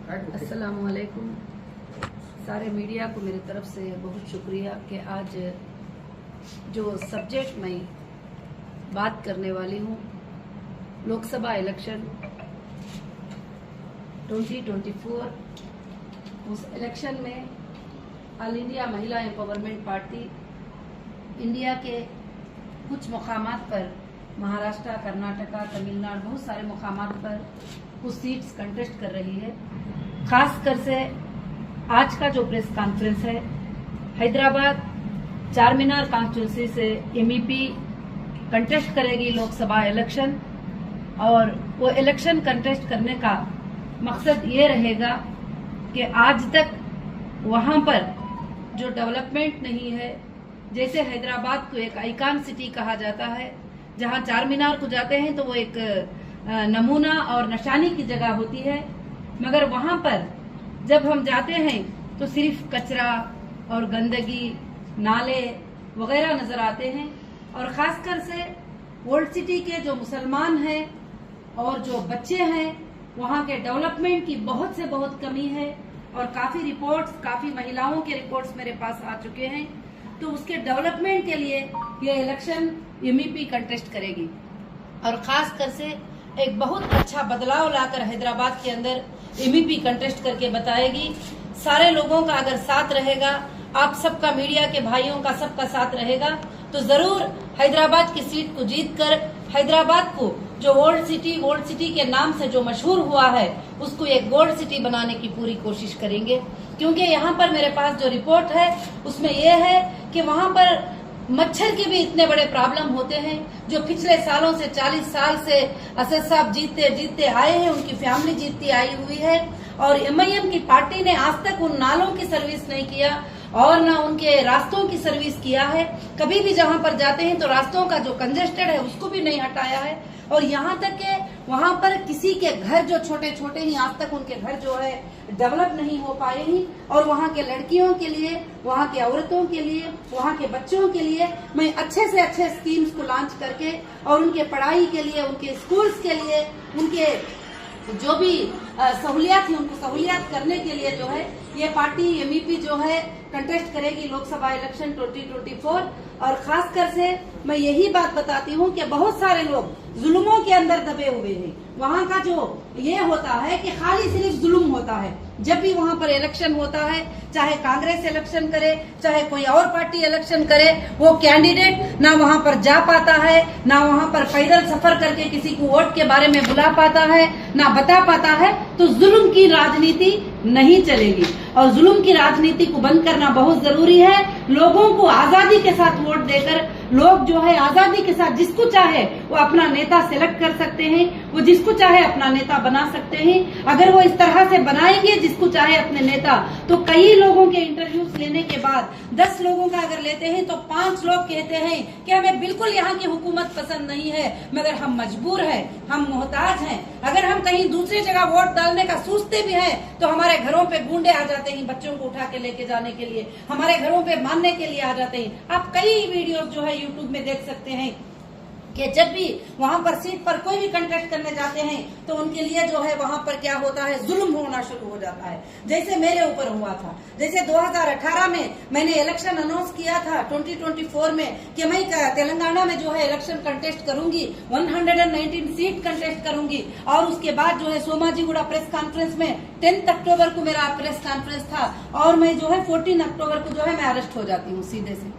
अस्सलामुअलैकुम। सारे मीडिया को मेरी तरफ से बहुत शुक्रिया कि आज जो सब्जेक्ट मैं बात करने वाली हूँ, लोकसभा इलेक्शन 2024, उस इलेक्शन में ऑल इंडिया महिला एम्पावरमेंट पार्टी इंडिया के कुछ मुकामात पर, महाराष्ट्र, कर्नाटका, तमिलनाडु, बहुत सारे मुकामात पर कुछ सीट्स कंटेस्ट कर रही है। खासकर से आज का जो प्रेस कॉन्फ्रेंस है, हैदराबाद चार मीनार कॉन्स्टिट्यूंसी से एमईपी कंटेस्ट करेगी लोकसभा इलेक्शन, और वो इलेक्शन कंटेस्ट करने का मकसद ये रहेगा कि आज तक वहां पर जो डेवलपमेंट नहीं है, जैसे हैदराबाद को एक आइकॉन सिटी कहा जाता है, जहां चार मीनार को जाते हैं तो वो एक नमूना और निशानी की जगह होती है, मगर वहां पर जब हम जाते हैं तो सिर्फ कचरा और गंदगी, नाले वगैरह नजर आते हैं। और खासकर से ओल्ड सिटी के जो मुसलमान हैं और जो बच्चे हैं, वहां के डेवलपमेंट की बहुत से बहुत कमी है। और काफी रिपोर्ट्स, काफी महिलाओं के रिपोर्ट्स मेरे पास आ चुके हैं, तो उसके डेवलपमेंट के लिए ये इलेक्शन एमईपी कंटेस्ट करेगी और खासकर से एक बहुत अच्छा बदलाव लाकर हैदराबाद के अंदर एमईपी कंटेस्ट करके बताएगी। सारे लोगों का अगर साथ रहेगा, आप सबका, मीडिया के भाइयों का, सबका साथ रहेगा, तो जरूर हैदराबाद की सीट को जीतकर हैदराबाद को जो ओल्ड सिटी के नाम से जो मशहूर हुआ है, उसको एक गोल्ड सिटी बनाने की पूरी कोशिश करेंगे। क्योंकि यहाँ पर मेरे पास जो रिपोर्ट है उसमें यह है कि वहाँ पर मच्छर के भी इतने बड़े प्रॉब्लम होते हैं, जो पिछले सालों से 40 साल से असद साहब जीतते आए हैं, उनकी फैमिली जीतती आई हुई है, और एमआईएम की पार्टी ने आज तक उन नालों की सर्विस नहीं किया और न उनके रास्तों की सर्विस किया है। कभी भी जहां पर जाते हैं तो रास्तों का जो कंजेस्टेड है उसको भी नहीं हटाया है। और यहाँ तक के वहां पर किसी के घर जो छोटे छोटे ही, आज तक उनके घर जो है डेवलप नहीं हो पाए ही। और वहाँ के लड़कियों के लिए, वहाँ के औरतों के लिए, वहाँ के बच्चों के लिए मैं अच्छे से अच्छे स्कीम्स को लॉन्च करके और उनके पढ़ाई के लिए, उनके स्कूल्स के लिए, उनके जो भी सहूलियात है उनको सहूलियात करने के लिए जो है ये पार्टी एमईपी जो है कंटेस्ट करेगी लोकसभा इलेक्शन 2024। और खासकर से मैं यही बात बताती हूँ कि बहुत सारे लोग जुल्मों के अंदर दबे हुए हैं। वहाँ का जो ये होता है कि खाली सिर्फ जुल्म होता है। जब भी वहाँ पर इलेक्शन होता है, चाहे कांग्रेस इलेक्शन करे, चाहे कोई और पार्टी इलेक्शन करे, वो कैंडिडेट ना वहाँ पर जा पाता है, ना वहाँ पर पैदल सफर करके किसी को वोट के बारे में बुला पाता है, ना बता पाता है। तो जुल्म की राजनीति नहीं चलेगी और जुल्म की राजनीति को बंद करना बहुत जरूरी है। लोगों को आजादी के साथ वोट देकर, लोग जो है आजादी के साथ जिसको चाहे वो अपना नेता सिलेक्ट कर सकते हैं, वो जिसको चाहे अपना नेता बना सकते हैं। अगर वो इस तरह से बनाएंगे जिसको चाहे अपने नेता, तो कई लोगों के इंटरव्यूज लेने के बाद 10 लोगों का अगर लेते हैं तो 5 लोग कहते हैं कि हमें बिल्कुल यहाँ की हुकूमत पसंद नहीं है, मगर हम मजबूर हैं, हम मोहताज हैं। अगर हम कहीं दूसरी जगह वोट डालने का सोचते भी हैं तो हमारे घरों पे गुंडे आ जाते हैं, बच्चों को उठा के लेके जाने के लिए, हमारे घरों पे मारने के लिए आ जाते हैं। आप कई वीडियोस जो है यूट्यूब में देख सकते हैं कि जब भी वहां पर सीट पर कोई भी कंटेस्ट करने जाते हैं तो उनके लिए जो है वहां पर क्या होता है, जुल्म होना शुरू हो जाता है। जैसे मेरे ऊपर हुआ था, जैसे 2018 में मैंने इलेक्शन अनाउंस किया था 2024 में कि मैं तेलंगाना में जो है इलेक्शन कंटेस्ट करूंगी, 119 सीट कंटेस्ट करूंगी। और उसके बाद जो है सोमाजीगुड़ा प्रेस कॉन्फ्रेंस में 10 अक्टूबर को मेरा प्रेस कॉन्फ्रेंस था और मैं जो है 14 अक्टूबर को जो है मैं अरेस्ट हो जाती हूँ सीधे से।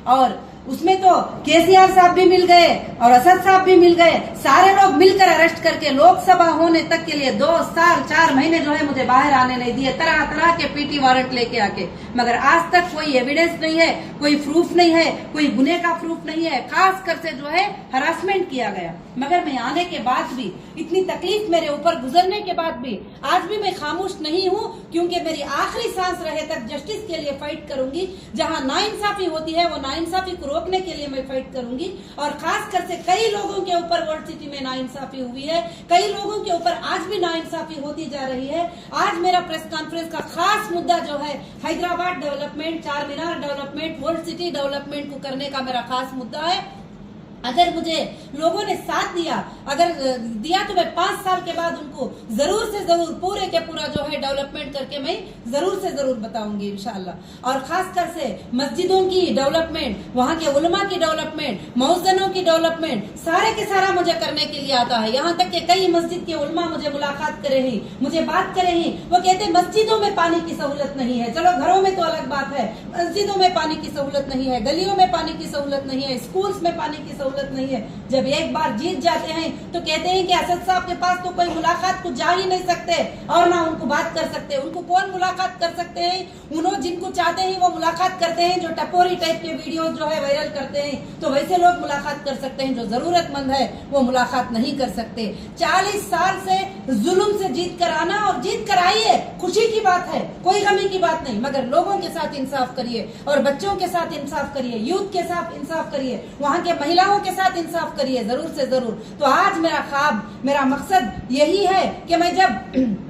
और उसमें तो केसीआर साहब भी मिल गए और असद साहब भी मिल गए, सारे लोग मिलकर अरेस्ट करके लोकसभा होने तक के लिए 2 साल 4 महीने जो है मुझे बाहर आने नहीं दिए, तरह तरह के पीटी वारंट लेके आके। मगर आज तक कोई एविडेंस नहीं है, कोई प्रूफ नहीं है, कोई गुने का प्रूफ नहीं है। खासकर से जो है हरासमेंट किया गया। मगर मैं आने के बाद भी, इतनी तकलीफ मेरे ऊपर गुजरने के बाद भी आज भी मैं खामोश नहीं हूँ, क्योंकि मेरी आखिरी सांस रहे तक जस्टिस के लिए फाइट करूंगी। जहाँ नाइंसाफी होती है वो नाइंसाफी को रोकने के लिए मैं फाइट करूंगी। और खासकर से कई लोगों के ऊपर वर्ल्ड सिटी में नाइंसाफी हुई है, कई लोगों के ऊपर आज भी नाइंसाफी होती जा रही है। आज मेरा प्रेस कॉन्फ्रेंस का खास मुद्दा जो है हैदराबाद डेवलपमेंट, चार मीनार डेवलपमेंट, वर्ल्ड सिटी डेवलपमेंट को करने का मेरा खास मुद्दा है। अगर मुझे लोगों ने साथ दिया, अगर दिया तो मैं 5 साल के बाद उनको जरूर से जरूर पूरे के पूरा जो है डेवलपमेंट करके मैं जरूर से जरूर बताऊंगी इंशाल्लाह। और खासकर से मस्जिदों की डेवलपमेंट, वहाँ के उलमा की डेवलपमेंट, मौजनों की डेवलपमेंट, सारे के सारा मुझे करने के लिए आता है। यहाँ तक कि कई मस्जिद के उलमा मुझे मुलाकात करे ही, मुझे बात करे ही, वो कहते मस्जिदों में पानी की सहूलत नहीं है। चलो घरों में तो अलग बात है, मस्जिदों में पानी की सहूलत नहीं है, गलियों में पानी की सहूलत नहीं है, स्कूल्स में पानी की सहूलत नहीं है। जब एक बार जीत जाते हैं तो कहते हैं कि असद साहब के पास तो कोई मुलाकात को जा ही नहीं सकते और ना उनको बात कर सकते। उनको कौन मुलाकात कर सकते हैं? उन्होंने जिनको चाहते हैं वो मुलाकात करते हैं, जो टपोरी टाइप के वीडियो जो है वायरल करते हैं। तो वैसे लोग मुलाकात कर सकते हैं, जो जरूरतमंद है वो मुलाकात नहीं कर सकते। 40 साल से जुल्म से जीत कर आना, और जीत कर आइए, खुशी की बात है, कोई गमी की बात नहीं, मगर लोगों के साथ इंसाफ करिए और बच्चों के साथ इंसाफ करिए, यूथ के साथ इंसाफ करिए, वहाँ के महिलाओं के साथ इंसाफ करिए जरूर से जरूर। तो आज मेरा ख्वाब, मेरा मकसद यही है कि मैं जब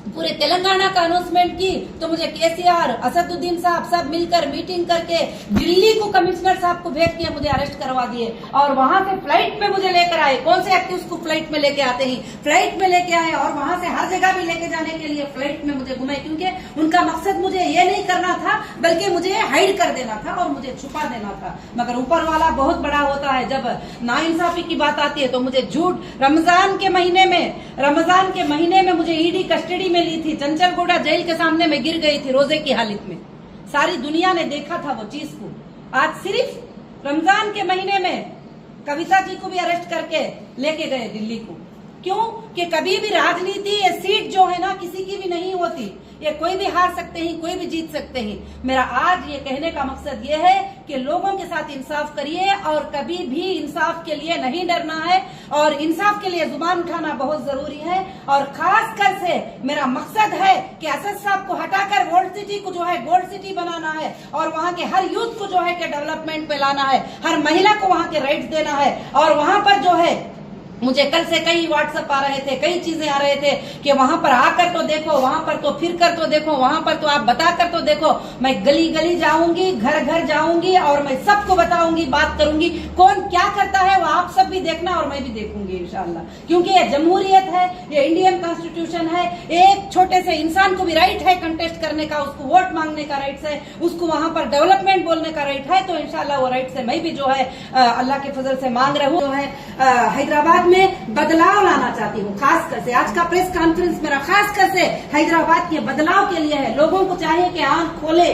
पूरे तेलंगाना का अनाउंसमेंट की तो मुझे केसीआर, असदुद्दीन साहब सब मिलकर मीटिंग करके दिल्ली को कमिश्नर साहब को भेज के मुझे अरेस्ट करवा दिए और वहां से फ्लाइट में मुझे लेकर आए। कौन से एक्टिविस्ट को फ्लाइट में लेके आते ही फ्लाइट में लेके आए और वहां से हर जगह भी लेके जाने के लिए फ्लाइट में मुझे घुमाए, क्योंकि उनका मकसद मुझे ये नहीं करना था बल्कि मुझे हाइड कर देना था और मुझे छुपा देना था। मगर ऊपर वाला बहुत बड़ा होता है। जब नाइंसाफी की बात आती है तो मुझे झूठ, रमजान के महीने में मुझे ईडी कस्टडी में ली थी, चंचल गौड़ा जेल के सामने में गिर गई थी रोजे की हालत में। सारी दुनिया ने देखा था वो चीज को। आज सिर्फ रमजान के महीने में कविता जी को भी अरेस्ट करके लेके गए दिल्ली को। क्यों? कि कभी भी राजनीति, ये सीट जो है ना किसी की भी नहीं होती, ये कोई भी हार सकते हैं, कोई भी जीत सकते हैं। मेरा आज ये कहने का मकसद ये है कि लोगों के साथ इंसाफ करिए और कभी भी इंसाफ के लिए नहीं डरना है और इंसाफ के लिए जुबान उठाना बहुत जरूरी है। और खासकर से मेरा मकसद है कि असद साहब को हटाकर वर्ल्ड सिटी को जो है गोल्ड सिटी बनाना है और वहाँ के हर यूथ को जो है कि डेवलपमेंट पे लाना है, हर महिला को वहाँ के राइट्स देना है। और वहाँ पर जो है मुझे कल से कई व्हाट्सएप आ रहे थे, कई चीजें आ रहे थे कि वहां पर आकर तो देखो, वहां पर तो फिर कर तो देखो, वहां पर तो आप बता कर तो देखो। मैं गली गली जाऊंगी, घर घर जाऊंगी और मैं सबको बताऊंगी, बात करूंगी, कौन क्या करता है वो आप सब भी देखना और मैं भी देखूंगी इंशाल्लाह। क्योंकि ये जमहूरियत है, ये इंडियन कॉन्स्टिट्यूशन है। एक छोटे से इंसान को भी राइट है कंटेस्ट करने का, उसको वोट मांगने का राइट है, उसको वहां पर डेवलपमेंट बोलने का राइट है। तो इंशाल्लाह वो राइट से मैं भी जो है अल्लाह के फजल से मांग रही हूँ। जो है हैदराबाद में बदलाव लाना चाहती हूँ। खासकर से आज का प्रेस कॉन्फ्रेंस मेरा खासकर से हैदराबाद के बदलाव के लिए है। लोगों को चाहिए कि आंख खोले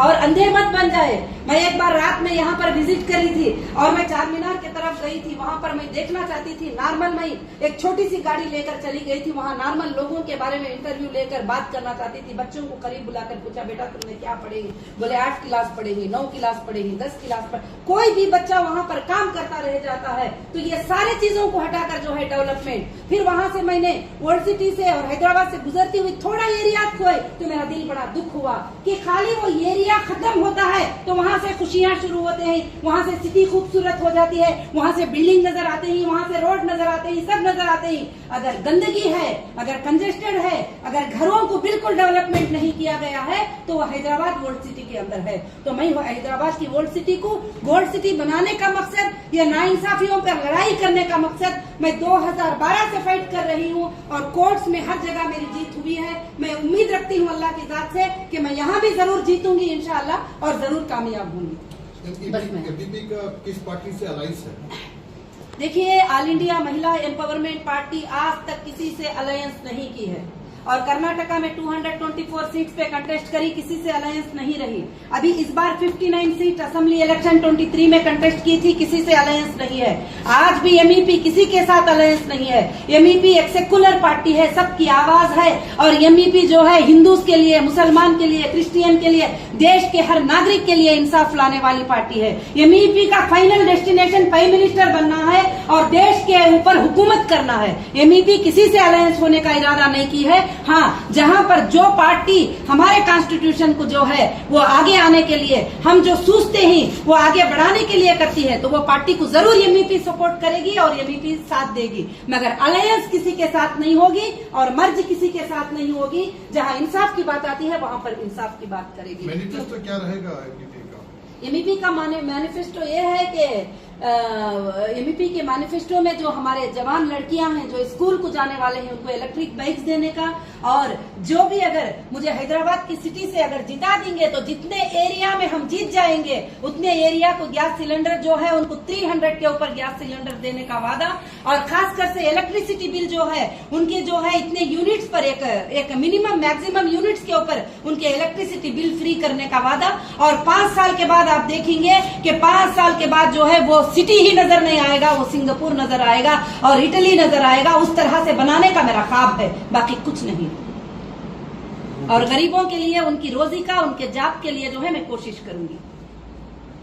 और अंधे मत बन जाए। मैं एक बार रात में यहाँ पर विजिट करी थी और मैं चार मीनार की तरफ गई थी। वहाँ पर मैं देखना चाहती थी नॉर्मल, मैं एक छोटी सी गाड़ी लेकर चली गई थी। वहाँ नॉर्मल लोगों के बारे में इंटरव्यू लेकर बात करना चाहती थी। बच्चों को करीब बुलाकर पूछा, बेटा तुमने क्या पढ़ेगी? बोले 8 क्लास पढ़ेगी, 9 क्लास पढ़ेगी, 10 क्लास पढ़। कोई भी बच्चा वहाँ पर काम करता रह जाता है। तो ये सारे चीजों को हटाकर जो है डेवलपमेंट। फिर वहाँ से मैंने वर्ल्ड सिटी से और हैदराबाद से गुजरती हुई थोड़ा एरिया खोए तो मेरा दिल बड़ा दुख हुआ कि खाली वो एरिया खत्म होता है तो वहाँ से खुशियाँ शुरू होते हैं, वहाँ से सिटी खूबसूरत हो जाती है, वहाँ से बिल्डिंग नजर आते हैं, वहाँ से रोड नजर आते हैं, सब नजर आते हैं। अगर गंदगी है, अगर कंजेस्टेड है, अगर घरों को बिल्कुल डेवलपमेंट नहीं किया गया है तो वो हैदराबाद गोल्ड सिटी के अंदर है। तो मैं हैदराबाद की गोल्ड सिटी को गोल्ड सिटी बनाने का मकसद, ये नाइंसाफियों पर लड़ाई करने का मकसद मैं 2012 से फाइट कर रही हूँ और कोर्ट्स में हर जगह मेरी जीत हुई है। मैं उम्मीद रखती हूँ अल्लाह की जात से कि मैं यहाँ भी जरूर जीतूंगी इंशाअल्लाह और जरूर कामयाब होंगी। एबीपी का किस पार्टी से अलायंस है? देखिए, ऑल इंडिया महिला एम्पावरमेंट पार्टी आज तक किसी से अलायंस नहीं की है और कर्नाटका में 224 सीट्स पे कंटेस्ट करी, किसी से अलायंस नहीं रही। अभी इस बार 59 सीट असेंबली इलेक्शन 23 में कंटेस्ट की थी, किसी से अलायंस नहीं है। आज भी एमईपी किसी के साथ अलायंस नहीं है। एमईपी एक सेकुलर पार्टी है, सबकी आवाज है और एमईपी जो है हिंदूज के लिए, मुसलमान के लिए, क्रिश्चियन के लिए, देश के हर नागरिक के लिए इंसाफ लाने वाली पार्टी है। एमईपी का फाइनल डेस्टिनेशन प्राइम मिनिस्टर बनना है और देश के ऊपर हुकूमत करना है। एमईपी किसी से अलायंस होने का इरादा नहीं की है। हाँ, जहाँ पर जो पार्टी हमारे कॉन्स्टिट्यूशन को जो है वो आगे आने के लिए, हम जो सोचते हैं वो आगे बढ़ाने के लिए करती है तो वो पार्टी को जरूर एमईपी सपोर्ट करेगी और एमईपी साथ देगी। मगर अलायंस किसी के साथ नहीं होगी और मर्ज किसी के साथ नहीं होगी। जहाँ इंसाफ की बात आती है वहाँ पर इंसाफ की बात करेगी। मैनिफेस्टो क्या रहेगा एमईपी का मैनिफेस्टो ये है कि एमपी के मैनिफेस्टो में जो हमारे जवान लड़कियां हैं जो स्कूल को जाने वाले हैं उनको इलेक्ट्रिक बाइक्स देने का, और जो भी अगर मुझे हैदराबाद की सिटी से अगर जिता देंगे तो जितने एरिया में हम जीत जाएंगे उतने एरिया को गैस सिलेंडर जो है उनको 300 के ऊपर गैस सिलेंडर देने का वादा, और खासकर से इलेक्ट्रिसिटी बिल जो है उनके जो है इतने यूनिट्स पर एक मिनिमम मैक्सिमम यूनिट्स के ऊपर उनके इलेक्ट्रिसिटी बिल फ्री करने का वादा। और 5 साल के बाद आप देखेंगे कि 5 साल के बाद जो है वो सिटी ही नजर नहीं आएगा, वो सिंगापुर नजर आएगा और इटली नजर आएगा। उस तरह से बनाने का मेरा ख्वाब है, बाकी कुछ नहीं। और गरीबों के लिए उनकी रोजी का, उनके जाप के लिए जो है मैं कोशिश करूंगी।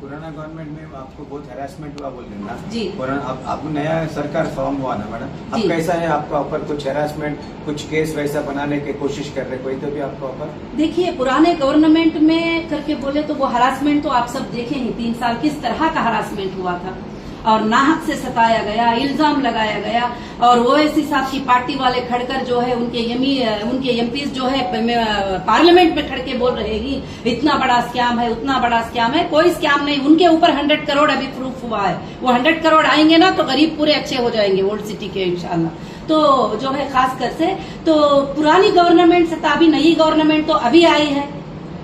पुराना गवर्नमेंट में आपको बहुत हैरेसमेंट हुआ बोल रहे हैं ना जी। पुराना अब नया सरकार फॉर्म हुआ ना मैडम, अब जी। कैसा है आपका ऊपर कुछ हैरेसमेंट, कुछ केस वैसा बनाने की कोशिश कर रहे कोई तो भी आपका ऊपर? देखिए, पुराने गवर्नमेंट में करके बोले तो वो हरासमेंट तो आप सब देखे हैं, 3 साल किस तरह का हरासमेंट हुआ था और नाहक से सताया गया, इल्जाम लगाया गया। और ओवैसी साहब की पार्टी वाले खड़कर जो है उनके एमपीज जो है पार्लियामेंट में खड़के बोल रहे हैं इतना बड़ा स्कैम है, उतना बड़ा स्कैम है। कोई स्कैम नहीं, उनके ऊपर 100 करोड़ अभी प्रूफ हुआ है। वो 100 करोड़ आएंगे ना तो गरीब पूरे अच्छे हो जाएंगे ओल्ड सिटी के इंशाल्लाह। तो जो है खासकर से तो पुरानी गवर्नमेंट से अभी नई गवर्नमेंट तो अभी आई है,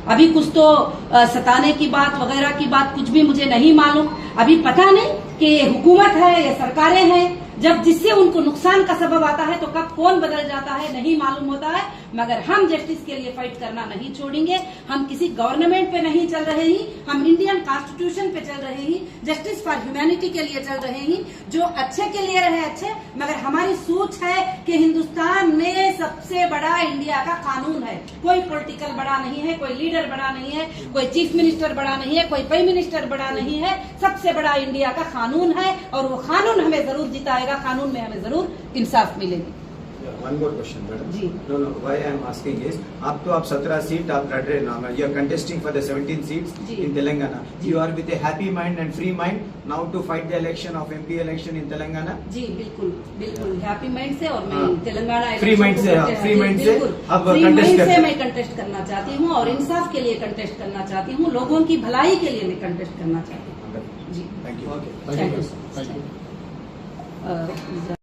अभी कुछ तो सताने की बात वगैरह की बात कुछ भी मुझे नहीं मालूम। अभी पता नहीं कि ये हुकूमत है या सरकारें हैं, जब जिससे उनको नुकसान का सबब आता है तो कब कौन बदल जाता है नहीं मालूम होता है। मगर हम जस्टिस के लिए फाइट करना नहीं छोड़ेंगे। हम किसी गवर्नमेंट पे नहीं चल रहे हैं, हम इंडियन कॉन्स्टिट्यूशन पे चल रहे हैं, जस्टिस फॉर ह्यूमैनिटी के लिए चल रहे हैं। जो अच्छे के लिए रहे अच्छे, मगर हमारी सोच है कि हिंदुस्तान में सबसे बड़ा इंडिया का कानून है। कोई पॉलिटिकल बड़ा नहीं है, कोई लीडर बड़ा नहीं है, कोई चीफ मिनिस्टर बड़ा नहीं है, कोई प्राइम मिनिस्टर बड़ा नहीं है। सबसे बड़ा इंडिया का कानून है और वो कानून हमें जरूर जिताएगा, कानून में हमें जरूर इंसाफ मिलेगी। One more question madam. जी। No why I am asking is आप 17 सीट आप लड़ रहे ना, you are contesting for the 17 seats जी। इन तेलंगाना। जी। You are with a happy mind and free mind now to fight the election of MP election in Telangana? जी बिल्कुल बिल्कुल, हैप्पी माइंड से। और मैं हाँ। तेलंगाना फ्री माइंड से, फ्री माइंड से अब कंटेस्ट से करते मैं कंटेस्ट करना चाहती हूँ और इंसाफ के लिए कंटेस्ट करना चाहती हूँ, लोगों की भलाई के लिए मैं कंटेस्ट करना चाहती हूँ। जी thank you. Thank you. Thank you.